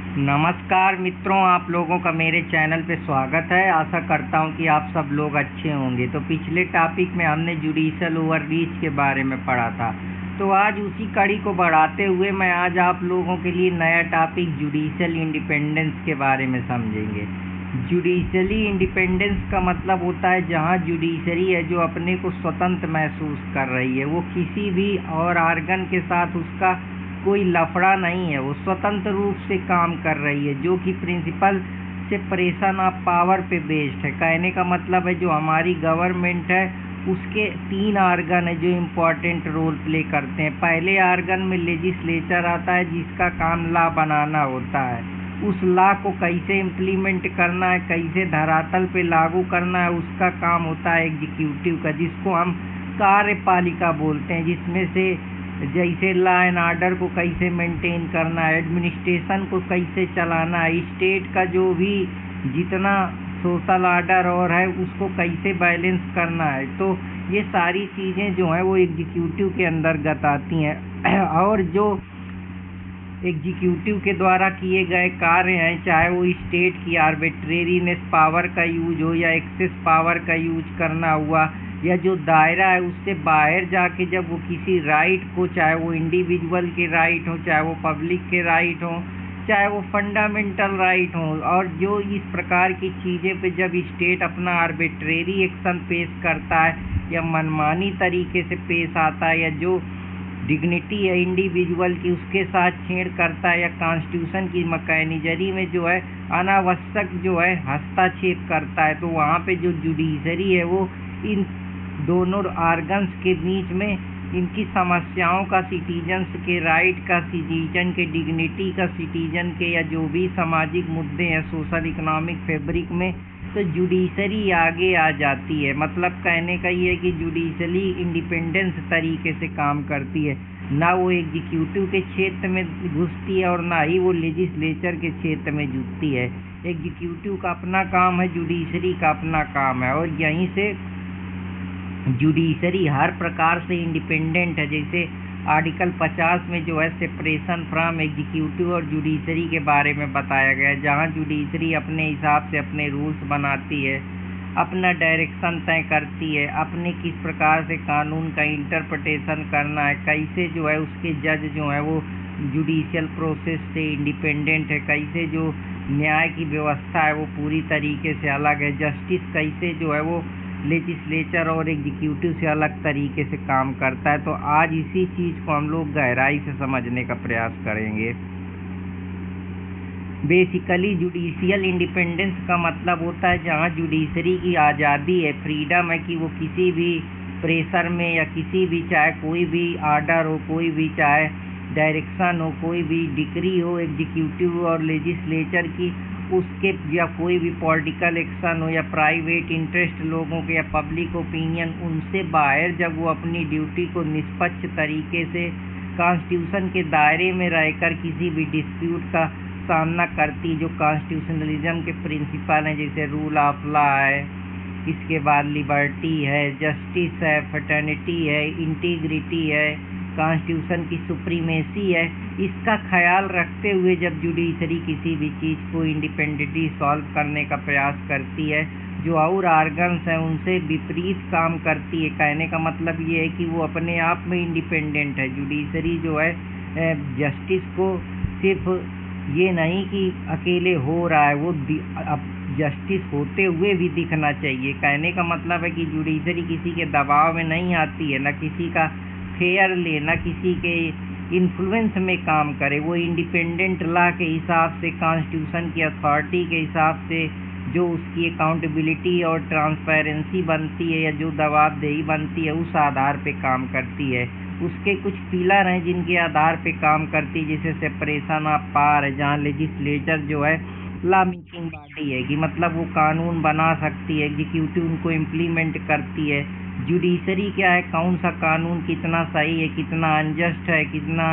नमस्कार मित्रों, आप लोगों का मेरे चैनल पे स्वागत है। आशा करता हूँ कि आप सब लोग अच्छे होंगे। तो पिछले टॉपिक में हमने जुडिशल ओवररीच के बारे में पढ़ा था, तो आज उसी कड़ी को बढ़ाते हुए मैं आज आप लोगों के लिए नया टॉपिक जुडिशल इंडिपेंडेंस के बारे में समझेंगे। जुडिशली इंडिपेंडेंस का मतलब होता है जहाँ जुडिशरी है जो अपने को स्वतंत्र महसूस कर रही है, वो किसी भी और आर्गन के साथ उसका कोई लफड़ा नहीं है, वो स्वतंत्र रूप से काम कर रही है, जो कि प्रिंसिपल सेपरेशन ऑफ पावर पे बेस्ड है। कहने का मतलब है जो हमारी गवर्नमेंट है उसके 3 आर्गन है जो इम्पोर्टेंट रोल प्ले करते हैं। पहले आर्गन में लेजिस्लेचर आता है जिसका काम लॉ बनाना होता है। उस लॉ को कैसे इम्प्लीमेंट करना है, कैसे धरातल पे लागू करना है, उसका काम होता है एग्जीक्यूटिव का, जिसको हम कार्यपालिका बोलते हैं। जिसमें से जैसे लॉ एंड ऑर्डर को कैसे मेंटेन करना है, एडमिनिस्ट्रेशन को कैसे चलाना है, स्टेट का जो भी जितना सोशल ऑर्डर और है उसको कैसे बैलेंस करना है, तो ये सारी चीज़ें जो हैं वो एग्जीक्यूटिव के अंतर्गत आती हैं। और जो एग्जीक्यूटिव के द्वारा किए गए कार्य हैं, चाहे वो स्टेट की आर्बिट्रेरीनेस पावर का यूज हो या एक्सेस पावर का यूज करना हुआ, या जो दायरा है उससे बाहर जाके जब वो किसी राइट को, चाहे वो इंडिविजुअल के राइट हो, चाहे वो पब्लिक के राइट हो, चाहे वो फंडामेंटल राइट हो, और जो इस प्रकार की चीज़ें पे जब स्टेट अपना आर्बिट्रेरी एक्शन पेश करता है या मनमानी तरीके से पेश आता है, या जो डिग्निटी है इंडिविजुअल की उसके साथ छेड़ करता है, या कॉन्स्टिट्यूशन की मैकेनिज्म में जो है अनावश्यक जो है हस्तक्षेप करता है, तो वहाँ पे जो जुडिशरी है वो इन दोनों आर्गन्स के बीच में इनकी समस्याओं का, सिटीजन्स के राइट का, सिटीजन के डिग्निटी का, सिटीजन के या जो भी सामाजिक मुद्दे हैं सोशल इकोनॉमिक फैब्रिक में, तो जुडिशरी आगे आ जाती है। मतलब कहने का ये है कि जुडिशरी इंडिपेंडेंस तरीके से काम करती है, ना वो एग्जीक्यूटिव के क्षेत्र में घुसती है और ना ही वो लेजिस्लेचर के क्षेत्र में जुटती है। एग्जीक्यूटिव का अपना काम है, जुडिशरी का अपना काम है, और यहीं से जुडिशरी हर प्रकार से इंडिपेंडेंट है। जैसे आर्टिकल 50 में जो है सेपरेशन फ्रॉम एग्जीक्यूटिव और जुडिशरी के बारे में बताया गया है, जहाँ जुडिशरी अपने हिसाब से अपने रूल्स बनाती है, अपना डायरेक्शन तय करती है, अपने किस प्रकार से कानून का इंटरप्रिटेशन करना है, कैसे जो है उसके जज जो है वो जुडिशियल प्रोसेस से इंडिपेंडेंट है, कैसे जो न्याय की व्यवस्था है वो पूरी तरीके से अलग है, जस्टिस कैसे जो है वो लेजिस्लेचर और एग्जीक्यूटिव से अलग तरीके से काम करता है। तो आज इसी चीज़ को हम लोग गहराई से समझने का प्रयास करेंगे। बेसिकली जुडिशियल इंडिपेंडेंस का मतलब होता है जहाँ जुडिशरी की आज़ादी है, फ्रीडम है कि वो किसी भी प्रेशर में या किसी भी, चाहे कोई भी ऑर्डर हो, कोई भी चाहे डायरेक्शन हो, कोई भी डिक्री हो एग्जीक्यूटिव और लेजिस्लेचर की, उसके या कोई भी पॉलिटिकल एक्शन हो या प्राइवेट इंटरेस्ट लोगों के या पब्लिक ओपिनियन, उनसे बाहर जब वो अपनी ड्यूटी को निष्पक्ष तरीके से कॉन्स्टिट्यूशन के दायरे में रहकर किसी भी डिस्प्यूट का सामना करती, जो कॉन्स्टिट्यूशनलिज्म के प्रिंसिपल हैं, जैसे रूल ऑफ लॉ है, इसके बाद लिबर्टी है, जस्टिस है, फ्रेटर्निटी है, इंटीग्रिटी है, कॉन्स्टिट्यूशन की सुप्रीमेसी है, इसका ख्याल रखते हुए जब जुडिशरी किसी भी चीज़ को इंडिपेंडेंटली सॉल्व करने का प्रयास करती है, जो और आर्गन्स हैं उनसे विपरीत काम करती है। कहने का मतलब ये है कि वो अपने आप में इंडिपेंडेंट है। जुडिशरी जो है जस्टिस को सिर्फ ये नहीं कि अकेले हो रहा है, वो जस्टिस होते हुए भी दिखना चाहिए। कहने का मतलब है कि जुडिशरी किसी के दबाव में नहीं आती है, न किसी का फेयर ले, न किसी के इन्फ्लुएंस में काम करे, वो इंडिपेंडेंट लॉ के हिसाब से, कॉन्स्टिट्यूशन की अथॉरिटी के हिसाब से जो उसकी अकाउंटेबिलिटी और ट्रांसपेरेंसी बनती है या जो जवाबदेही बनती है उस आधार पे काम करती है। उसके कुछ पिलर हैं जिनके आधार पे काम करती है, जैसे सेपरेशन ऑफ पावर है, जहाँ लेजिस्लेचर जो है लॉ मेकिंग बॉडी है कि मतलब वो कानून बना सकती है, एग्जीक्यूटिव उनको इम्प्लीमेंट करती है। जुडिशरी क्या है, कौन सा कानून कितना सही है, कितना अनजस्ट है, कितना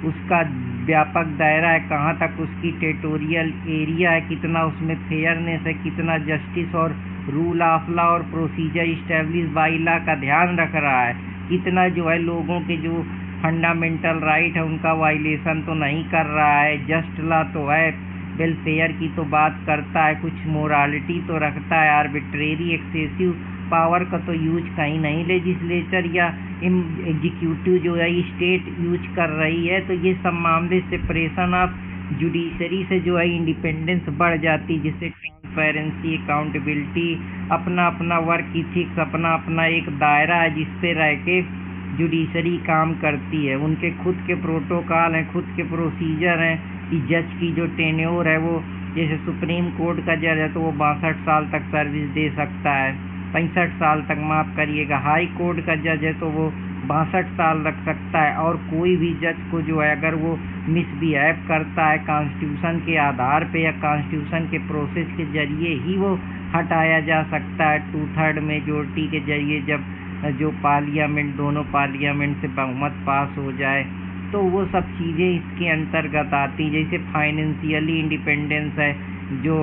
उसका व्यापक दायरा है, कहाँ तक उसकी टेरिटोरियल एरिया है, कितना उसमें फेयरनेस है, कितना जस्टिस और रूल ऑफ लॉ और प्रोसीजर इस्टेब्लिश बाई लॉ का ध्यान रख रहा है, कितना जो है लोगों के जो फंडामेंटल राइट है उनका वायलेशन तो नहीं कर रहा है, जस्ट लॉ तो है, वेलफेयर की तो बात करता है, कुछ मोरालिटी तो रखता है। आर्बिट्रेरी एक्सेसिव पावर का तो यूज कहीं नहीं लेजिस्लेचर या एग्जीक्यूटिव जो है स्टेट यूज कर रही है। तो ये सब मामले सेपरेशन ऑफ जुडिशरी से जो है इंडिपेंडेंस बढ़ जाती, जिससे ट्रांसपेरेंसी, अकाउंटेबिलिटी, अपना अपना वर्क इथिक्स, अपना अपना एक दायरा है जिस पे रह के जुडिशरी काम करती है। उनके खुद के प्रोटोकॉल हैं, खुद के प्रोसीजर हैं कि जज की जो टेन्योर है वो, जैसे सुप्रीम कोर्ट का जज है तो वो 62 साल तक सर्विस दे सकता है, 65 साल तक, माफ़ करिएगा। हाई कोर्ट का जज है तो वो 62 साल रख सकता है। और कोई भी जज को जो है अगर वो मिसबिहेव करता है कॉन्स्टिट्यूशन के आधार पे या कॉन्स्टिट्यूशन के प्रोसेस के जरिए ही वो हटाया जा सकता है 2/3 मेजोरिटी के जरिए, जब जो पार्लियामेंट, दोनों पार्लियामेंट से बहुमत पास हो जाए। तो वो सब चीज़ें इसके अंतर्गत आती। जैसे फाइनेंशियली इंडिपेंडेंस है, जो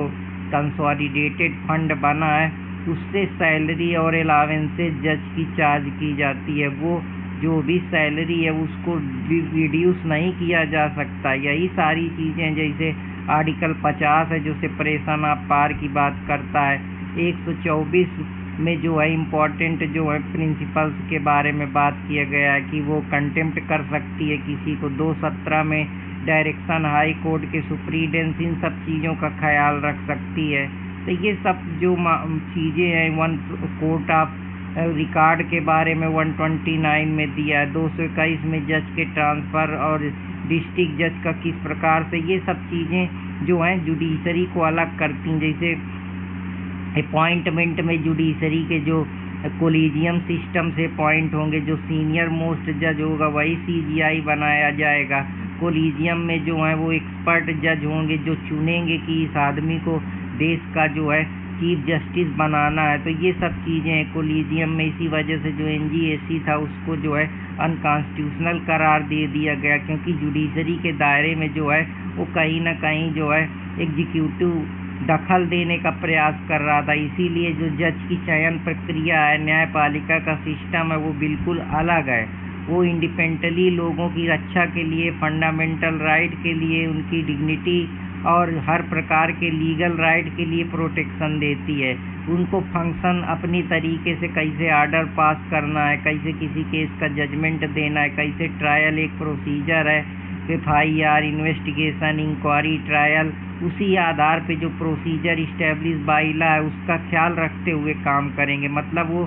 कंसोलिडेटेड फंड बना है उससे सैलरी और अलावेंसेज जज की चार्ज की जाती है। वो जो भी सैलरी है उसको रिड्यूस नहीं किया जा सकता। यही सारी चीज़ें, जैसे आर्टिकल 50 है जो सेपरेशन ऑफ पावर की बात करता है। 124 में जो है इम्पोर्टेंट जो है प्रिंसिपल्स के बारे में बात किया गया है कि वो कंटेम्प्ट कर सकती है किसी को। 217 में डायरेक्शन हाई कोर्ट के सुप्रीडेंस, इन सब चीज़ों का ख्याल रख सकती है। तो ये सब जो चीज़ें हैं, कोर्ट ऑफ रिकॉर्ड के बारे में 129 में दिया है। 221 में जज के ट्रांसफ़र और डिस्ट्रिक्ट जज का किस प्रकार से, ये सब चीज़ें जो हैं जुडिशरी को अलग करती हैं। जैसे अपॉइंटमेंट में जुडिशरी के जो कोलिजियम सिस्टम से अपॉइंट होंगे, जो सीनियर मोस्ट जज होगा वही CGI बनाया जाएगा। कोलिजियम में जो है वो एक्सपर्ट जज होंगे जो चुनेंगे कि इस आदमी को देश का जो है चीफ जस्टिस बनाना है। तो ये सब चीज़ें हैं कोलिजियम में। इसी वजह से जो NGAC था उसको जो है अनकॉन्स्टिट्यूशनल करार दे दिया गया, क्योंकि जुडिशरी के दायरे में जो है वो कहीं ना कहीं जो है एग्जीक्यूटिव दखल देने का प्रयास कर रहा था। इसीलिए जो जज की चयन प्रक्रिया है, न्यायपालिका का सिस्टम है, वो बिल्कुल अलग है। वो इंडिपेंडेंटली लोगों की रक्षा के लिए, फंडामेंटल राइट के लिए, उनकी डिग्निटी और हर प्रकार के लीगल राइट के लिए प्रोटेक्शन देती है। उनको फंक्शन अपनी तरीके से कैसे आर्डर पास करना है, कैसे किसी केस का जजमेंट देना है, कैसे ट्रायल एक प्रोसीजर है, FIR, इन्वेस्टिगेशन, इंक्वायरी, ट्रायल, उसी आधार पे जो प्रोसीजर इस्टेब्लिश बाय लॉ है उसका ख्याल रखते हुए काम करेंगे। मतलब वो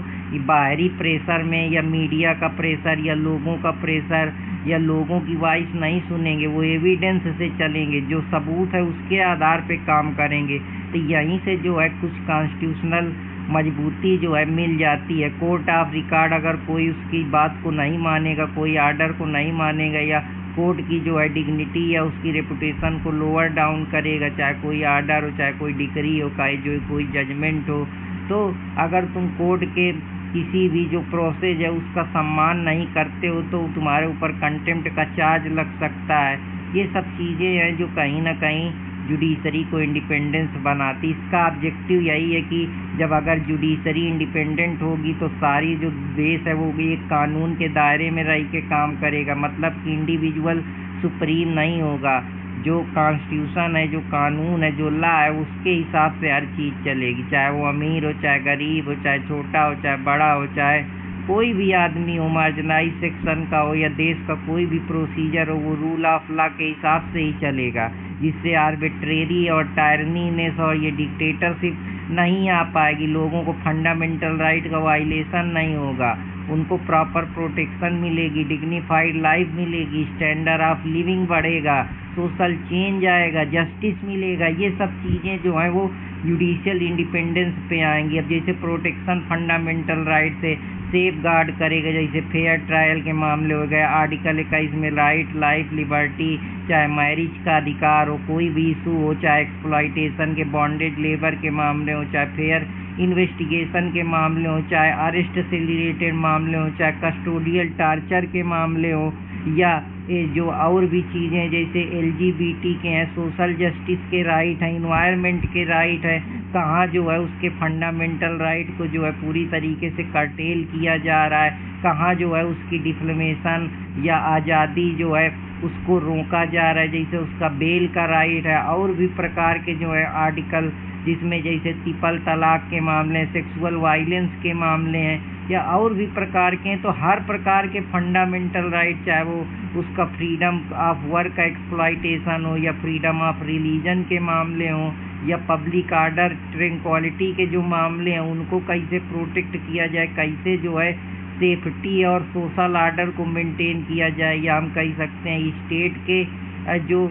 बाहरी प्रेशर में या मीडिया का प्रेशर या लोगों का प्रेशर या लोगों की वॉइस नहीं सुनेंगे, वो एविडेंस से चलेंगे, जो सबूत है उसके आधार पे काम करेंगे। तो यहीं से जो है कुछ कॉन्स्टिट्यूशनल मजबूती जो है मिल जाती है। कोर्ट ऑफ रिकॉर्ड अगर कोई उसकी बात को नहीं मानेगा, कोई आर्डर को नहीं मानेगा, या कोर्ट की जो है डिग्निटी या उसकी रेपुटेशन को लोअर डाउन करेगा, चाहे कोई आर्डर हो, चाहे कोई डिक्री हो, चाहे जो कोई जजमेंट हो, तो अगर तुम कोर्ट के किसी भी जो प्रोसेस है उसका सम्मान नहीं करते हो तो तुम्हारे ऊपर कंटेम्प्ट का चार्ज लग सकता है। ये सब चीज़ें हैं जो कहीं ना कहीं जुडिशरी को इंडिपेंडेंस बनाती। इसका ऑब्जेक्टिव यही है कि जब अगर जुडिशरी इंडिपेंडेंट होगी तो सारी जो देश है वो भी एक कानून के दायरे में रह के काम करेगा। मतलब कि इंडिविजुअल सुप्रीम नहीं होगा। जो कॉन्स्टिट्यूशन है, जो कानून है, जो लॉ है, उसके हिसाब से हर चीज़ चलेगी, चाहे वो अमीर हो, चाहे गरीब हो, चाहे छोटा हो, चाहे बड़ा हो, चाहे कोई भी आदमी हो, मार्जिनाइज सेक्शन का हो या देश का कोई भी प्रोसीजर हो, वो रूल ऑफ लॉ के हिसाब से ही चलेगा, जिससे आर्बिट्रेरी और टायरनीनेस और ये डिक्टेटरशिप नहीं आ पाएगी। लोगों को फंडामेंटल राइट का वायलेशन नहीं होगा, उनको प्रॉपर प्रोटेक्शन मिलेगी, डिग्निफाइड लाइफ मिलेगी, स्टैंडर्ड ऑफ लिविंग बढ़ेगा, सोशल चेंज आएगा, जस्टिस मिलेगा। ये सब चीज़ें जो हैं वो जुडिशियल इंडिपेंडेंस पे आएंगी। अब जैसे प्रोटेक्शन फंडामेंटल राइट से सेफ गार्ड करेगा, जैसे फेयर ट्रायल के मामले हो गए, आर्टिकल 21 में राइट, लाइफ, लिबर्टी, चाहे मैरिज का अधिकार हो, कोई भी इशू हो, चाहे एक्सप्लॉयटेशन के, बॉन्डेड लेबर के मामले हो, चाहे फेयर इन्वेस्टिगेशन के मामले हो, चाहे अरेस्ट से रिलेटेड मामले हो, चाहे कस्टोडियल टार्चर के मामले हो, या जो और भी चीज़ें जैसे LGBT के हैं, सोशल जस्टिस के राइट हैं, इन्वायरमेंट के राइट है, कहाँ जो है उसके फंडामेंटल राइट को जो है पूरी तरीके से कर्टेल किया जा रहा है, कहाँ जो है उसकी डिफ्लेमेशन या आज़ादी जो है उसको रोका जा रहा है, जैसे उसका बेल का राइट है, और भी प्रकार के जो है आर्टिकल जिसमें जैसे ट्रिपल तलाक के मामले, सेक्सुअल वायलेंस के मामले हैं या और भी प्रकार के हैं। तो हर प्रकार के फंडामेंटल राइट, चाहे वो उसका फ्रीडम ऑफ वर्क एक्सप्लॉयटेशन हो या फ्रीडम ऑफ रिलीजन के मामले हों या पब्लिक ऑर्डर ट्रैंक्विलिटी के जो मामले हैं उनको कैसे प्रोटेक्ट किया जाए, कैसे जो है सेफ्टी और सोशल ऑर्डर को मेंटेन किया जाए, या हम कह सकते हैं स्टेट के जो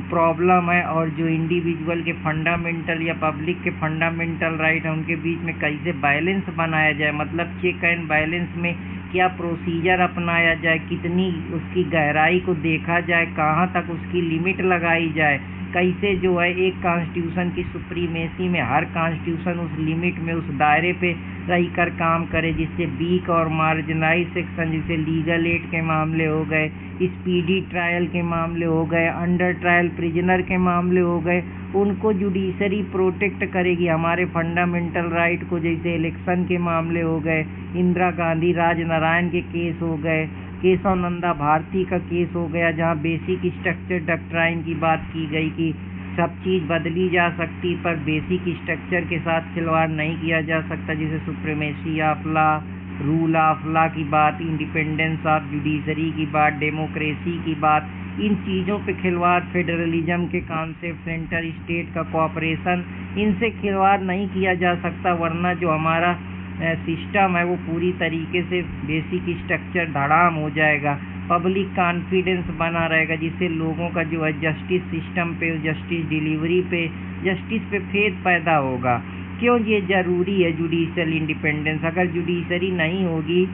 प्रॉब्लम है और जो इंडिविजुअल के फंडामेंटल या पब्लिक के फंडामेंटल राइट है उनके बीच में कैसे बैलेंस बनाया जाए, मतलब चेक एंड बैलेंस में क्या प्रोसीजर अपनाया जाए, कितनी उसकी गहराई को देखा जाए, कहाँ तक उसकी लिमिट लगाई जाए, कैसे जो है एक कॉन्स्टिट्यूशन की सुप्रीमेसी में हर कॉन्स्टिट्यूशन उस लिमिट में उस दायरे पे रह कर काम करे, जिससे वीक और मार्जिनाइज सेक्शन जैसे लीगल एड के मामले हो गए, स्पीडी ट्रायल के मामले हो गए, अंडर ट्रायल प्रिजनर के मामले हो गए, उनको जुडिशरी प्रोटेक्ट करेगी। हमारे फंडामेंटल राइट को जैसे इलेक्शन के मामले हो गए, इंदिरा गांधी राजनारायण के केस हो गए, केशव नंदा भारती का केस हो गया, जहां बेसिक स्ट्रक्चर डॉक्ट्राइन की बात की गई कि सब चीज़ बदली जा सकती पर बेसिक स्ट्रक्चर के साथ खिलवाड़ नहीं किया जा सकता, जैसे supremacy of law, rule of law की बात, इंडिपेंडेंस ऑफ जुडिशरी की बात, डेमोक्रेसी की बात, इन चीज़ों पे खिलवाड़, फेडरलिज्म के कॉन्सेप्ट, सेंटर स्टेट का कोऑपरेशन, इनसे खिलवाड़ नहीं किया जा सकता, वरना जो हमारा सिस्टम है वो पूरी तरीके से बेसिक स्ट्रक्चर धड़ाम हो जाएगा, पब्लिक कॉन्फिडेंस बना रहेगा, जिससे लोगों का जो है जस्टिस सिस्टम पे, जस्टिस डिलीवरी पे, जस्टिस पे फेथ पैदा होगा। क्यों ये ज़रूरी है जुडिशल इंडिपेंडेंस? अगर जुडिशरी नहीं होगी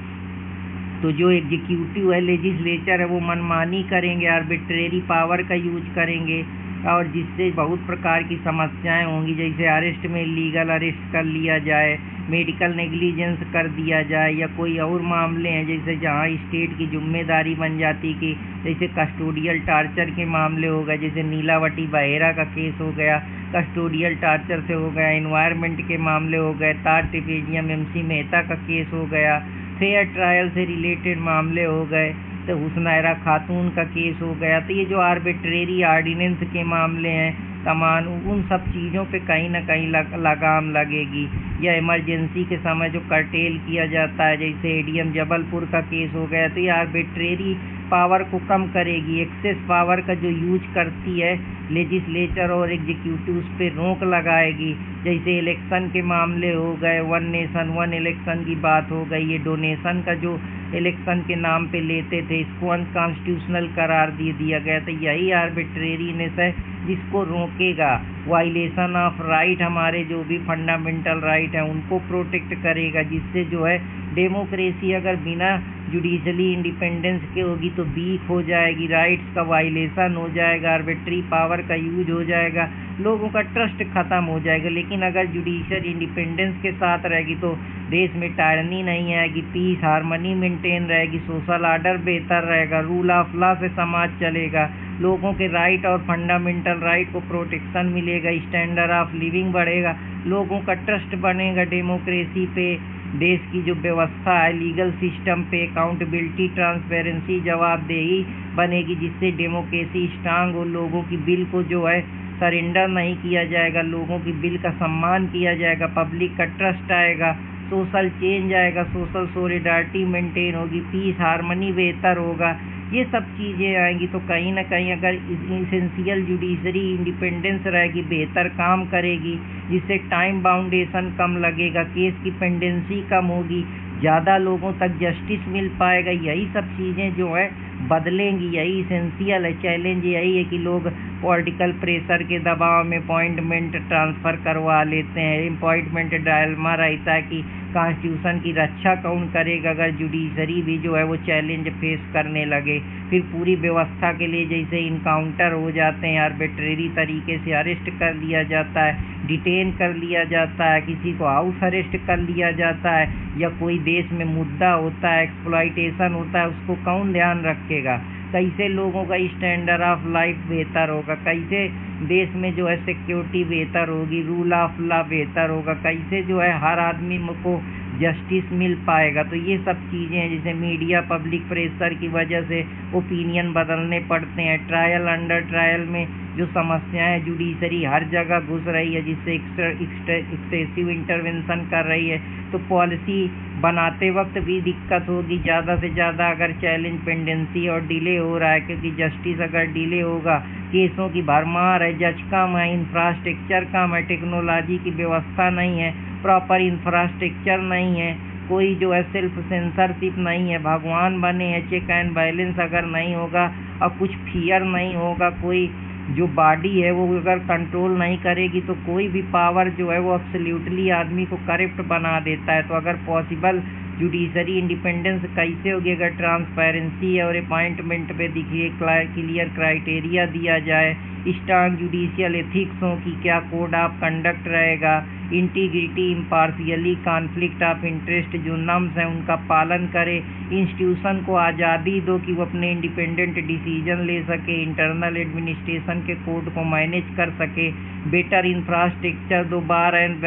तो जो एग्जीक्यूटिव है, लेजिस्लेचर है, वो मनमानी करेंगे, आर्बिट्रेरी पावर का यूज करेंगे और जिससे बहुत प्रकार की समस्याएं होंगी, जैसे अरेस्ट में लीगल अरेस्ट कर लिया जाए, मेडिकल नेग्लिजेंस कर दिया जाए, या कोई और मामले हैं जैसे जहां स्टेट की जिम्मेदारी बन जाती कि जैसे कस्टोडियल टार्चर के मामले हो गए, जैसे नीलावती बहेरा का केस हो गया, कस्टोडियल टार्चर से हो गया, एनवायरनमेंट के मामले हो गए, तार टिपेजियम MC मेहता का केस हो गया, फेयर ट्रायल से रिलेटेड मामले हो गए, तो हुस्नैरा खातून का केस हो गया। तो ये जो आर्बिट्रेरी ऑर्डिनेंस के मामले हैं तमाम, उन सब चीज़ों पे कहीं ना कहीं लगाम लगेगी। या इमरजेंसी के समय जो कर्टेल किया जाता है, जैसे ADM जबलपुर का केस हो गया, तो ये आर्बिट्रेरी पावर को कम करेगी, एक्सेस पावर का जो यूज करती है लेजिस्लेचर और एग्जीक्यूटिव उस पर रोक लगाएगी। जैसे इलेक्शन के मामले हो गए, 1 नेशन 1 इलेक्शन की बात हो गई, ये डोनेशन का जो इलेक्शन के नाम पे लेते थे, इसको अनकॉन्स्टिट्यूशनल करार दिया गया। तो यही आर्बिट्रेरीनेस है जिसको रोकेगा। वायलेशन ऑफ राइट, हमारे जो भी फंडामेंटल राइट हैं उनको प्रोटेक्ट करेगा, जिससे जो है डेमोक्रेसी अगर बिना जुडिशली इंडिपेंडेंस के होगी तो वीक हो जाएगी, राइट्स का वायलेशन हो जाएगा, आर्बिट्री पावर का यूज हो जाएगा, लोगों का ट्रस्ट खत्म हो जाएगा। लेकिन अगर जुडिशल इंडिपेंडेंस के साथ रहेगी तो देश में टायरनी नहीं आएगी, पीस हार्मनी मेंटेन रहेगी, सोशल ऑर्डर बेहतर रहेगा, रूल ऑफ लॉ से समाज चलेगा, लोगों के राइट और फंडामेंटल राइट को प्रोटेक्शन मिलेगा, स्टैंडर्ड ऑफ लिविंग बढ़ेगा, लोगों का ट्रस्ट बनेगा डेमोक्रेसी पे, देश की जो व्यवस्था है लीगल सिस्टम पे अकाउंटेबिलिटी, ट्रांसपेरेंसी, जवाबदेही बनेगी, जिससे डेमोक्रेसी स्ट्रांग हो, लोगों की बिल को जो है सरेंडर नहीं किया जाएगा, लोगों की बिल का सम्मान किया जाएगा, पब्लिक का ट्रस्ट आएगा, सोशल चेंज आएगा, सोशल सॉलिडारिटी मेंटेन होगी, पीस हार्मनी बेहतर होगा। ये सब चीज़ें आएंगी तो कहीं ना कहीं अगर इसेंशियल जुडिशरी इंडिपेंडेंस रहेगी, बेहतर काम करेगी, जिससे टाइम बाउंडेशन कम लगेगा, केस की पेंडेंसी कम होगी, ज़्यादा लोगों तक जस्टिस मिल पाएगा। यही सब चीज़ें जो है बदलेंगी, यही इसेंशियल है। चैलेंज यही है कि लोग पॉलिटिकल प्रेशर के दबाव में अपॉइंटमेंट ट्रांसफ़र करवा लेते हैं, अपॉइंटमेंट डायलमा रहता है कि कॉन्स्टिट्यूशन की रक्षा कौन करेगा अगर जुडिशरी भी जो है वो चैलेंज फेस करने लगे। फिर पूरी व्यवस्था के लिए जैसे इनकाउंटर हो जाते हैं, आर्बिट्रेरी तरीके से अरेस्ट कर लिया जाता है, डिटेन कर लिया जाता है, किसी को हाउस अरेस्ट कर लिया जाता है, या कोई देश में मुद्दा होता है, एक्सप्लॉयटेशन होता है, उसको कौन ध्यान रखेगा? कैसे लोगों का स्टैंडर्ड ऑफ लाइफ बेहतर होगा, कैसे देश में जो है सिक्योरिटी बेहतर होगी, रूल ऑफ लॉ बेहतर होगा, कैसे जो है हर आदमी को जस्टिस मिल पाएगा। तो ये सब चीज़ें हैं, जैसे मीडिया पब्लिक प्रेशर की वजह से ओपिनियन बदलने पड़ते हैं, ट्रायल अंडर ट्रायल में जो समस्याएं जुडिशरी हर जगह घुस रही है, जिससे एक्सेसिव इंटरवेंशन कर रही है, तो पॉलिसी बनाते वक्त भी दिक्कत होगी। ज़्यादा से ज़्यादा अगर चैलेंज पेंडेंसी और डिले हो रहा है, क्योंकि जस्टिस अगर डिले होगा, केसों की भरमार है, जज कम है, इंफ्रास्ट्रक्चर कम है, टेक्नोलॉजी की व्यवस्था नहीं है, प्रॉपर इंफ्रास्ट्रक्चर नहीं है, कोई जो है सेल्फ सेंसरशिप नहीं है, भगवान बने हैं, चेक एंड बैलेंस अगर नहीं होगा और कुछ फियर नहीं होगा, कोई जो बॉडी है वो अगर कंट्रोल नहीं करेगी, तो कोई भी पावर जो है वो एब्सोल्युटली आदमी को करप्ट बना देता है। तो अगर पॉसिबल जुडिशरी इंडिपेंडेंस कैसे होगी? अगर ट्रांसपेरेंसी है और अपॉइंटमेंट पे देखिए क्लियर क्राइटेरिया दिया जाए, स्ट्रांग जुडिशियल एथिक्स हो कि क्या कोड ऑफ कंडक्ट रहेगा, integrity, impartially, conflict of interest जो नॉर्म्स हैं उनका पालन करे, इंस्टीट्यूशन को आज़ादी दो कि वो अपने इंडिपेंडेंट डिसीजन ले सके, इंटरनल एडमिनिस्ट्रेशन के कोड को मैनेज कर सके, बेटर इंफ्रास्ट्रक्चर दो, बार एंड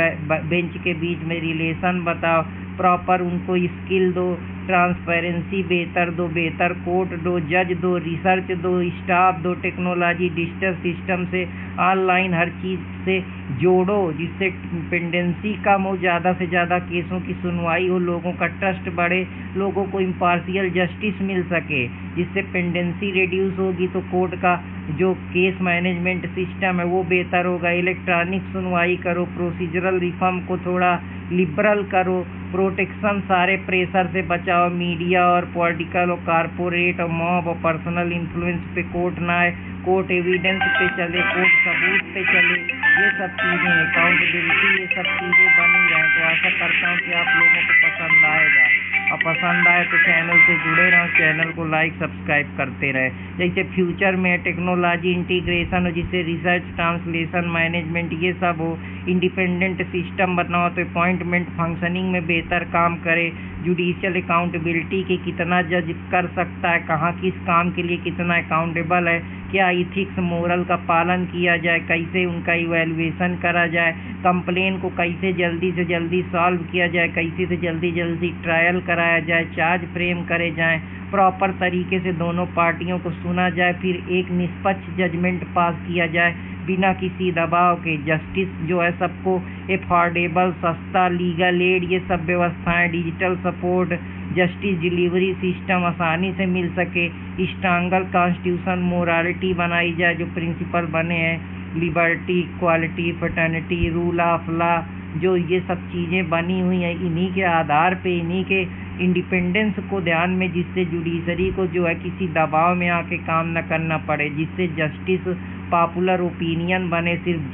बेंच के बीच में रिलेशन बताओ, प्रॉपर उनको स्किल दो, ट्रांसपेरेंसी बेहतर दो, बेहतर कोर्ट दो, जज दो, रिसर्च दो, स्टाफ दो, टेक्नोलॉजी डिजिटल सिस्टम से ऑनलाइन हर चीज़ से जोड़ो, जिससे पेंडेंसी कम हो, ज़्यादा से ज़्यादा केसों की सुनवाई हो, लोगों का ट्रस्ट बढ़े, लोगों को इम्पार्शियल जस्टिस मिल सके। जिससे पेंडेंसी रिड्यूस होगी तो कोर्ट का जो केस मैनेजमेंट सिस्टम है वो बेहतर होगा। इलेक्ट्रॉनिक सुनवाई करो, प्रोसीजरल रिफॉर्म को थोड़ा लिबरल करो, प्रोटेक्शन सारे प्रेशर से बचाओ, मीडिया और पॉलिटिकल और कारपोरेट और मॉब और पर्सनल इन्फ्लुएंस पे कोर्ट ना आए, कोर्ट एविडेंस पे चले, कोर्ट सबूत पे चले, ये सब चीज़ें, अकाउंटेबिलिटी, ये सब चीज़ें बनी रहें। तो आशा करता हूँ कि आप लोगों को पसंद आएगा, और पसंद आए तो चैनल से जुड़े रहें, चैनल को लाइक सब्सक्राइब करते रहें। जैसे फ्यूचर में टेक्नोलॉजी इंटीग्रेशन हो, जिससे रिसर्च, ट्रांसलेशन, मैनेजमेंट ये सब हो, इंडिपेंडेंट सिस्टम बनाओ तो अपॉइंटमेंट फंक्शनिंग में बेहतर काम करे, जुडिशियल अकाउंटेबिलिटी की कितना जज कर सकता है, कहाँ किस काम के लिए कितना अकाउंटेबल है, क्या इथिक्स मोरल का पालन किया जाए, कैसे उनका इवैल्यूएशन करा जाए, कंप्लेन को कैसे जल्दी से जल्दी सॉल्व किया जाए, कैसे से जल्दी ट्रायल कराया जाए, चार्ज फ्रेम करे जाएँ, प्रॉपर तरीके से दोनों पार्टियों को सुना जाए, फिर एक निष्पक्ष जजमेंट पास किया जाए बिना किसी दबाव के। जस्टिस जो है सबको एफोर्डेबल, सस्ता, लीगल एड, ये सब व्यवस्थाएं, digital support, justice delivery system आसानी से मिल सके, स्ट्रांगर कॉन्स्टिट्यूशन, मोरालिटी बनाई जाए, जो प्रिंसिपल बने हैं, liberty, equality, fraternity, rule of law, जो ये सब चीज़ें बनी हुई हैं, इन्हीं के आधार पे, इन्हीं के इंडिपेंडेंस को ध्यान में, जिससे जुडिशरी को जो है किसी दबाव में आके काम न करना पड़े, जिससे जस्टिस पॉपुलर ओपिनियन बने, सिर्फ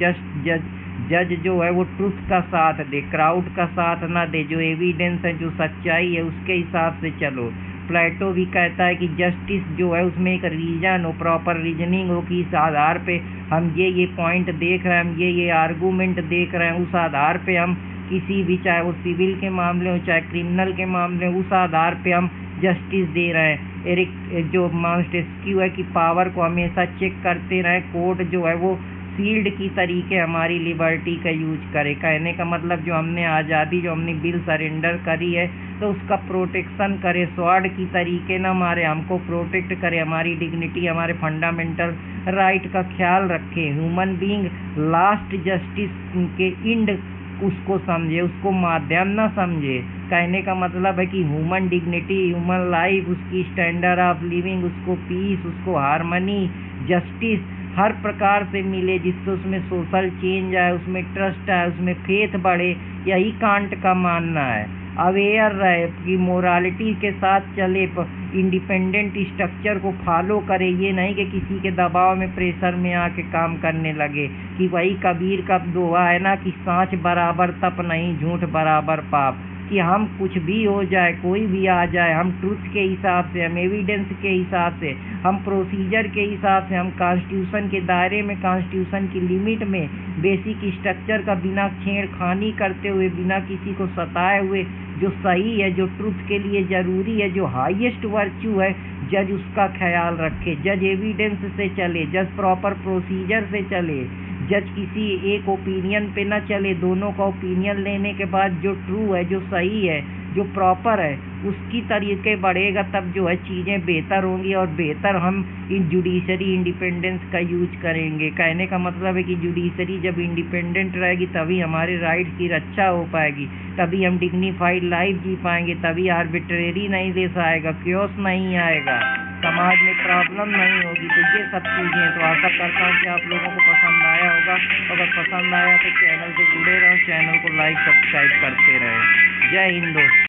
जज जो है वो ट्रुथ का साथ दे, क्राउड का साथ ना दे, जो एविडेंस है, जो सच्चाई है उसके हिसाब से चलो। प्लेटो भी कहता है कि जस्टिस जो है उसमें एक रीजन हो, प्रॉपर रीजनिंग हो कि इस आधार पे हम ये पॉइंट देख रहे हैं, हम ये आर्गूमेंट देख रहे हैं, उस आधार पे हम किसी भी, चाहे वो सिविल के मामले हो चाहे क्रिमिनल के मामले हो, उस आधार पे हम जस्टिस दे रहे हैं। एरिक जो मॉन्टेस्क्यू है कि पावर को हमेशा चेक करते रहें, कोर्ट जो है वो शील्ड की तरीके हमारी लिबर्टी का यूज करे। कहने का मतलब जो हमने आज़ादी, जो हमने बिल सरेंडर करी है तो उसका प्रोटेक्शन करे, स्वॉर्ड की तरीके ना मारे, हमको प्रोटेक्ट करे, हमारी डिग्निटी, हमारे फंडामेंटल राइट का ख्याल रखे, ह्यूमन बीइंग लास्ट जस्टिस के इंड उसको समझे, उसको माध्यम ना समझे। कहने का मतलब है कि ह्यूमन डिग्निटी, ह्यूमन लाइफ, उसकी स्टैंडर्ड ऑफ लिविंग, उसको पीस, उसको हार्मनी, जस्टिस हर प्रकार से मिले, जिससे उसमें सोशल चेंज आए, उसमें ट्रस्ट आए, उसमें फेथ बढ़े। यही कांट का मानना है। अवेयर रहे कि मोरालिटी के साथ चले, इंडिपेंडेंट स्ट्रक्चर को फॉलो करे, ये नहीं कि किसी के दबाव में, प्रेशर में आके काम करने लगे। कि वही कबीर का दोहा है ना कि सांच बराबर तप नहीं, झूठ बराबर पाप, कि हम कुछ भी हो जाए, कोई भी आ जाए, हम ट्रुथ के हिसाब से, हम एविडेंस के हिसाब से, हम प्रोसीजर के हिसाब से, हम कॉन्स्टिट्यूशन के दायरे में, कॉन्स्टिट्यूशन की लिमिट में, बेसिक स्ट्रक्चर का बिना छेड़खानी करते हुए, बिना किसी को सताए हुए, जो सही है, जो ट्रुथ के लिए ज़रूरी है, जो हाईएस्ट वर्च्यू है, जज उसका ख्याल रखे, जज एविडेंस से चले, जज प्रॉपर प्रोसीजर से चले, जज किसी एक ओपिनियन पे ना चले, दोनों का ओपिनियन लेने के बाद जो ट्रू है, जो सही है, जो प्रॉपर है, उसकी तरीके बढ़ेगा, तब जो है चीज़ें बेहतर होंगी और बेहतर हम इन जुडिशरी इंडिपेंडेंस का यूज करेंगे। कहने का मतलब है कि जुडिशरी जब इंडिपेंडेंट रहेगी तभी हमारे राइट की रक्षा हो पाएगी, तभी हम डिग्निफाइड लाइफ जी पाएंगे, तभी आर्बिट्रेरी नहीं देश आएगा, क्योस नहीं आएगा, समाज में प्रॉब्लम नहीं होगी। तो ये सब चीज़ें, तो आशा करता हूँ कि आप लोगों को पसंद आया होगा। अगर पसंद आया तो चैनल से जुड़े रहें, चैनल को लाइक सब्सक्राइब करते रहें। जय हिंद दोस्तों।